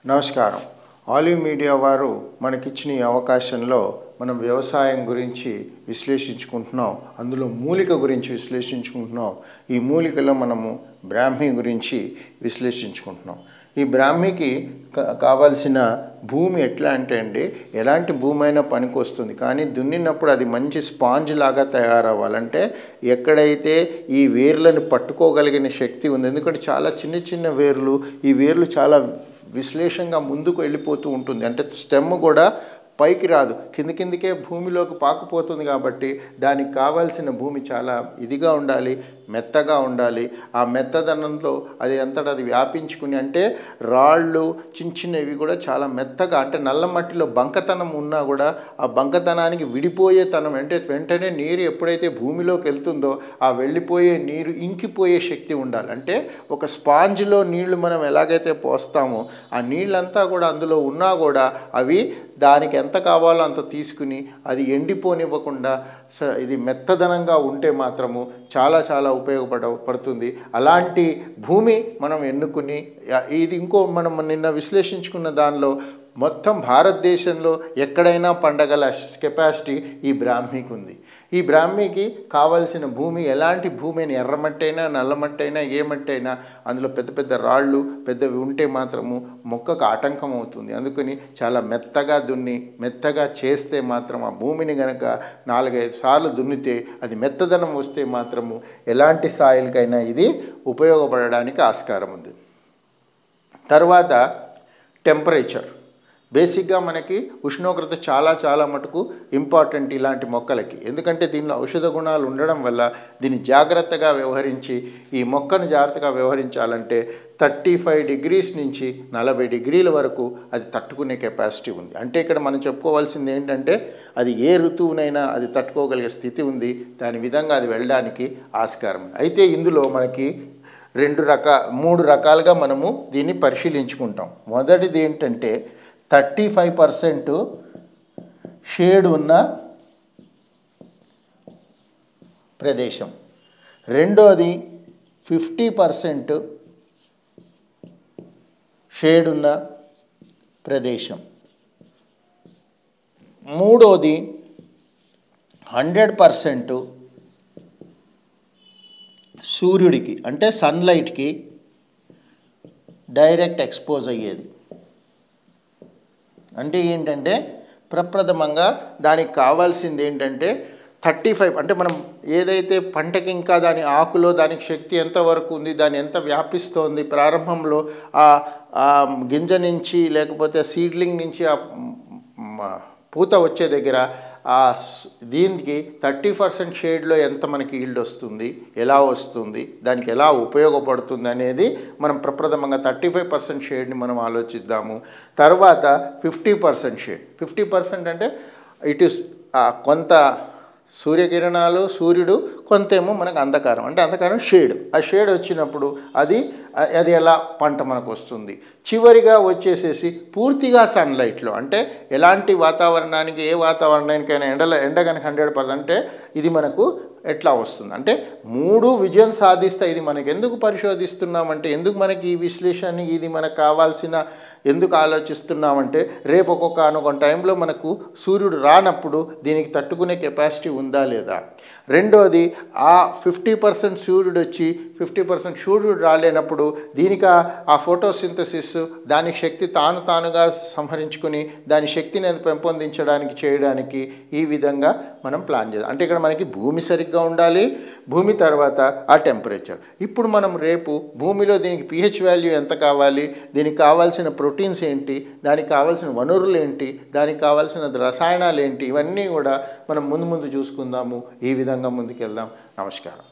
నమస్కారం. Olive media వారు మనకిచ్చిన ఈ అవకాశంలో మనం వ్యవసాయం గురించి విశ్లేషించుకుంటున్నాం. అందులో మూలిక గురించి విశ్లేషించుకుంటున్నాం. ఈ మూలికలో మనము బ్రాహ్మీ గురించి విశ్లేషించుకుంటున్నాం. ఈ బ్రాహ్మీకి కావాల్సిన భూమి ఎట్లా అంటే అండి, ఎలాంటి భూమి అయినా పనికి వస్తుంది, కానీ దున్నినప్పుడు అది మంచి స్పాంజ్ లాగా తయారవ్వాలంటే ఎక్కడైతే ఈ వేర్లను పట్టుకోగలిగిన శక్తి ఉంది. ఎందుకంటే చాలా చిన్న చిన్న వేర్లు, ఈ వేర్లు చాలా విశ్లేషంగా ముందుకు వెళ్ళిపోతూ ఉంటుంది. అంటే స్టెమ్ కూడా పైకి రాదు, కిందికే భూమిలోకి పాకుపోతుంది. కాబట్టి దానికి కావాల్సిన భూమి చాలా ఇదిగా ఉండాలి, మెత్తగా ఉండాలి. ఆ మెత్తదనంలో అది అంతటా అది వ్యాపించుకుని, అంటే రాళ్ళు చిన్నవి కూడా చాలా మెత్తగా, అంటే నల్ల మట్టిలో బంకతనం ఉన్నా కూడా ఆ బంకతనానికి విడిపోయే తనం, అంటే వెంటనే నీరు ఎప్పుడైతే భూమిలోకి వెళ్తుందో ఆ వెళ్ళిపోయే నీరు ఇంకిపోయే శక్తి ఉండాలి. అంటే ఒక స్పాంజ్లో నీళ్లు మనం ఎలాగైతే పోస్తామో ఆ నీళ్ళంతా కూడా అందులో ఉన్నా కూడా అవి దానికి ఎంత కావాలో అంత తీసుకుని అది ఎండిపోనివ్వకుండా ఇది మెత్తదనంగా ఉంటే మాత్రము చాలా ఉపయోగపడుతుంది. అలాంటి భూమి మనం ఎన్నుకుని, ఇది ఇంకో మనం నిన్న విశ్లేషించుకున్న దానిలో మొత్తం భారతదేశంలో ఎక్కడైనా పండగల కెపాసిటీ ఈ బ్రాహ్మీకి ఉంది. ఈ బ్రాహ్మీకి కావాల్సిన భూమి ఎలాంటి భూమి అయినా, ఎర్రమట్టి అయినా నల్లమట్టి అయినా ఏ మట్టి అయినా, అందులో పెద్ద పెద్ద రాళ్ళు పెద్దవి ఉంటే మాత్రము మొక్కకు ఆటంకం అవుతుంది. అందుకని చాలా మెత్తగా దున్ని మెత్తగా చేస్తే మాత్రం ఆ భూమిని కనుక 4-5 సార్లు దున్నితే అది మెత్తదనం వస్తే మాత్రము ఎలాంటి సాయిల్కైనా ఇది ఉపయోగపడడానికి ఆస్కారం ఉంది. తర్వాత టెంపరేచర్. బేసిక్గా మనకి ఉష్ణోగ్రత చాలా మటుకు ఇంపార్టెంట్ ఇలాంటి మొక్కలకి. ఎందుకంటే దీనిలో ఔషధ గుణాలు ఉండడం వల్ల దీన్ని జాగ్రత్తగా వ్యవహరించి, ఈ మొక్కను జాగ్రత్తగా వ్యవహరించాలంటే 35 డిగ్రీస్ నుంచి 40 డిగ్రీల వరకు అది తట్టుకునే కెపాసిటీ ఉంది. అంటే ఇక్కడ మనం చెప్పుకోవాల్సింది ఏంటంటే అది ఏ ఋతువునైనా అది తట్టుకోగలిగే స్థితి ఉంది. దాని విధంగా అది వెళ్ళడానికి ఆస్కారం. అయితే ఇందులో మనకి 3 రకాలుగా మనము దీన్ని పరిశీలించుకుంటాం. మొదటిది ఏంటంటే 35% షేడ్ ఉన్న ప్రదేశం, రెండోది 50% షేడ్ ఉన్న ప్రదేశం, మూడోది 100% సూర్యుడికి, అంటే సన్లైట్కి డైరెక్ట్ ఎక్స్పోజ్ అయ్యేది. అంటే ఏంటంటే ప్రప్రథమంగా దానికి కావాల్సింది ఏంటంటే 35, అంటే మనం ఏదైతే పంటకి ఇంకా దాని ఆకులో దానికి శక్తి ఎంతవరకు ఉంది, దాని ఎంత వ్యాపిస్తోంది, ప్రారంభంలో ఆ గింజ నుంచి లేకపోతే సీడ్లింగ్ నుంచి ఆ పూత వచ్చే దగ్గర దీనికి 30% షేడ్లో ఎంత మనకి ఈల్డ్ వస్తుంది, ఎలా వస్తుంది, దానికి ఎలా ఉపయోగపడుతుంది అనేది మనం ప్రప్రథమంగా 35% షేడ్ని మనం ఆలోచిద్దాము. తర్వాత 50% షేడ్. 50% అంటే ఇట్ ఈస్ కొంత సూర్యకిరణాలు, సూర్యుడు, కొంతేమో మనకు అంధకారం, అంటే అంధకారం షేడ్. ఆ షేడ్ వచ్చినప్పుడు అది ఎలా పంట మనకు వస్తుంది. చివరిగా వచ్చేసేసి పూర్తిగా సన్లైట్లో, అంటే ఎలాంటి వాతావరణానికి, ఏ వాతావరణానికైనా ఎండ కనుక 100% అంటే ఇది మనకు ఎట్లా వస్తుంది. అంటే 3 విజయం సాధిస్తే ఇది మనకు ఎందుకు పరిశోధిస్తున్నామంటే, ఎందుకు మనకి ఈ విశ్లేషణ, ఇది మనకు కావాల్సిన, ఎందుకు ఆలోచిస్తున్నామంటే రేపు ఒక్కొక్క టైంలో మనకు సూర్యుడు రానప్పుడు దీనికి తట్టుకునే కెపాసిటీ ఉందా లేదా. రెండోది ఆ 50% సూర్యుడు వచ్చి 50% సూర్యుడు రాలేనప్పుడు దీనికి ఆ ఫోటోసింథసిస్, దానికి శక్తి తానుగా సంహరించుకొని దాని శక్తిని పెంపొందించడానికి చేయడానికి ఈ విధంగా మనం ప్లాన్ చేద్దాం. అంటే ఇక్కడ మనకి భూమి సరిగ్గా ఉండాలి, భూమి తర్వాత ఆ టెంపరేచర్. ఇప్పుడు మనం రేపు భూమిలో దీనికి pH వాల్యూ ఎంత కావాలి, దీనికి కావాల్సిన ప్రోటీన్స్ ఏంటి, దానికి కావాల్సిన వనరులు ఏంటి, దానికి కావాల్సిన రసాయనాలు ఏంటి, ఇవన్నీ కూడా మనం ముందు చూసుకుందాము. ఈ విధంగా ముందుకెళ్దాం. నమస్కారం.